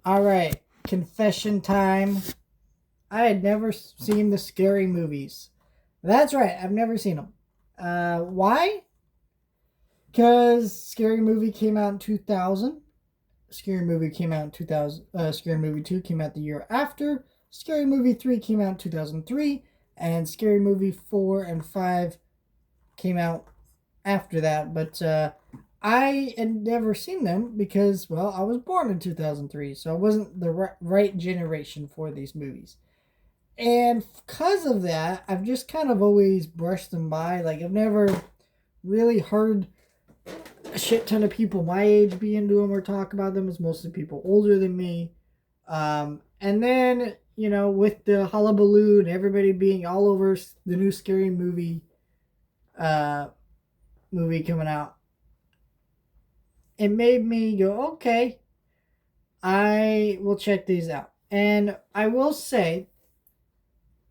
All right, confession time. I had never seen the scary movies. That's right, I've never seen them. Why? Because Scary Movie came out in 2000. Scary Movie came out in 2000. Scary Movie 2 came out the year after. Scary Movie 3 came out in 2003. And Scary Movie 4 and 5 came out after that. But I had never seen them because, well, I was born in 2003. So I wasn't the right generation for these movies. And because of that, I've just kind of always brushed them by. Like, I've never really heard a shit ton of people my age be into them or talk about them. It's mostly people older than me. And then, with the hullabaloo and everybody being all over the new scary uh, movie coming out, it made me go, okay, I will check these out. And I will say,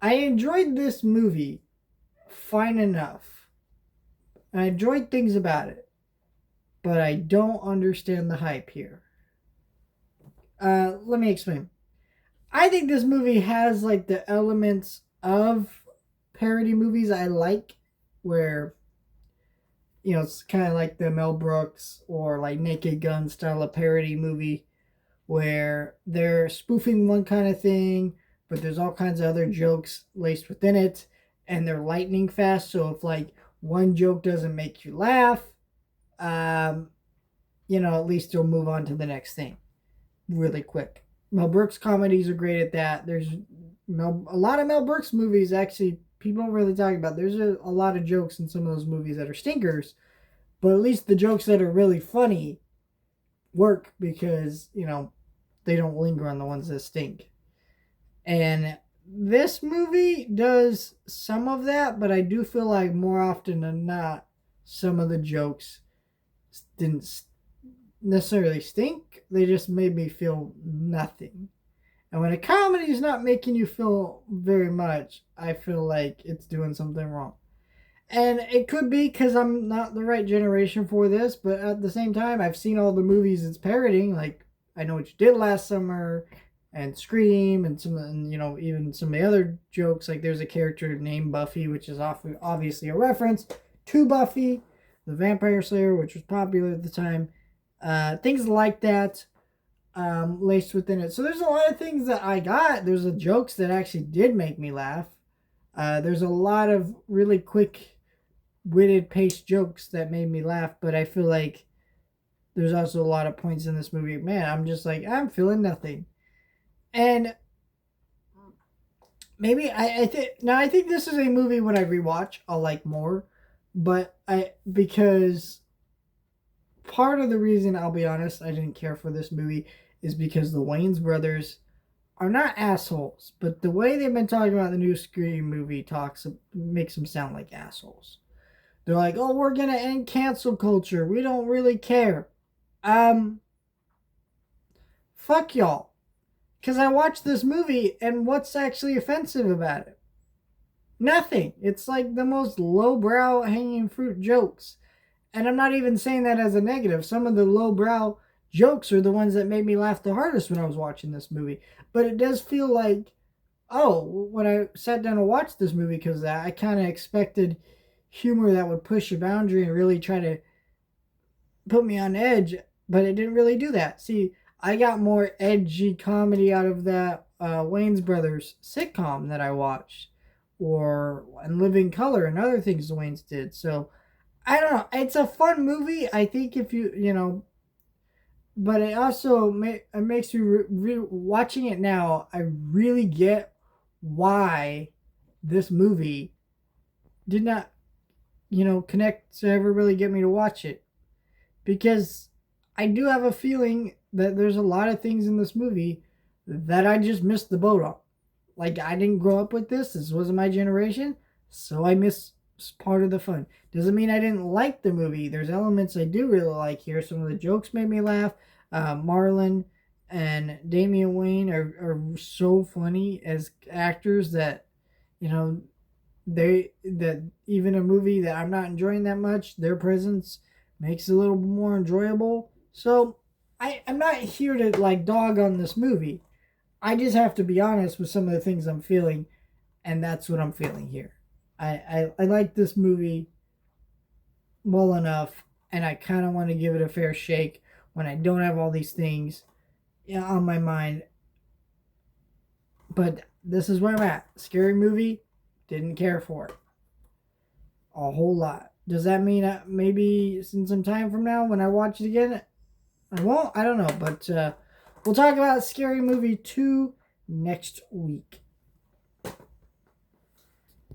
I enjoyed this movie fine enough. I enjoyed things about it, but I don't understand the hype here. Let me explain. I think this movie has like the elements of parody movies I like, where it's kind of like the Mel Brooks or like Naked Gun style of parody movie, where they're spoofing one kind of thing, but there's all kinds of other jokes laced within it, and they're lightning fast. So if like one joke doesn't make you laugh, um, at least you'll move on to the next thing really quick. Mel Brooks comedies are great at that. There's a lot of Mel Brooks movies actually people don't really talk about. There's a lot of jokes in some of those movies that are stinkers, but at least the jokes that are really funny work because they don't linger on the ones that stink. And this movie does some of that, but I do feel like more often than not, some of the jokes didn't necessarily stink. They just made me feel nothing. And when a comedy is not making you feel very much, I feel like it's doing something wrong. And it could be because I'm not the right generation for this, but at the same time, I've seen all the movies it's parodying, like I Know What You Did Last Summer, and Scream, and even some of the other jokes. Like there's a character named Buffy, which is obviously a reference to Buffy, the Vampire Slayer, which was popular at the time. Things like that laced within it. So there's a lot of things that I got. There's a jokes that actually did make me laugh. There's a lot of really quick witted paced jokes that made me laugh, but I feel like there's also a lot of points in this movie. Man, I'm just like, I'm feeling nothing. And maybe I think this is a movie when I rewatch I'll like more, but I because part of the reason, I'll be honest, I didn't care for this movie is because the Wayans brothers are not assholes, but the way they've been talking about the new Scream movie talks makes them sound like assholes. They're like, "Oh, we're gonna end cancel culture. We don't really care." Um, Fuck y'all. Because I watched this movie, and what's actually offensive about it? Nothing. It's like the most lowbrow hanging fruit jokes. And I'm not even saying that as a negative. Some of the lowbrow jokes are the ones that made me laugh the hardest when I was watching this movie. But it does feel like, oh, when I sat down to watch this movie because of that, I kind of expected humor that would push a boundary and really try to put me on edge, but it didn't really do that. See, I got more edgy comedy out of that Wayne's Brothers sitcom that I watched, or and Living Color and other things the Waynes did. So I don't know. It's a fun movie. I think if but it also it makes you watching it now. I really get why this movie did not connect to ever really get me to watch it, because I do have a feeling that there's a lot of things in this movie that I just missed the boat on. Like, I didn't grow up with this. This wasn't my generation. So I missed part of the fun. Doesn't mean I didn't like the movie. There's elements I do really like here. Some of the jokes made me laugh. Marlon and Damian Wayne are so funny as actors that, you know, that even a movie that I'm not enjoying that much, their presence makes it a little more enjoyable. So I'm not here to like dog on this movie. I just have to be honest with some of the things I'm feeling, and that's what I'm feeling here. I like this movie well enough, and I kind of want to give it a fair shake when I don't have all these things on my mind. But this is where I'm at. Scary movie, didn't care for it a whole lot. Does that mean maybe in some time from now when I watch it again, I won't? I don't know. But we'll talk about Scary Movie 2 next week.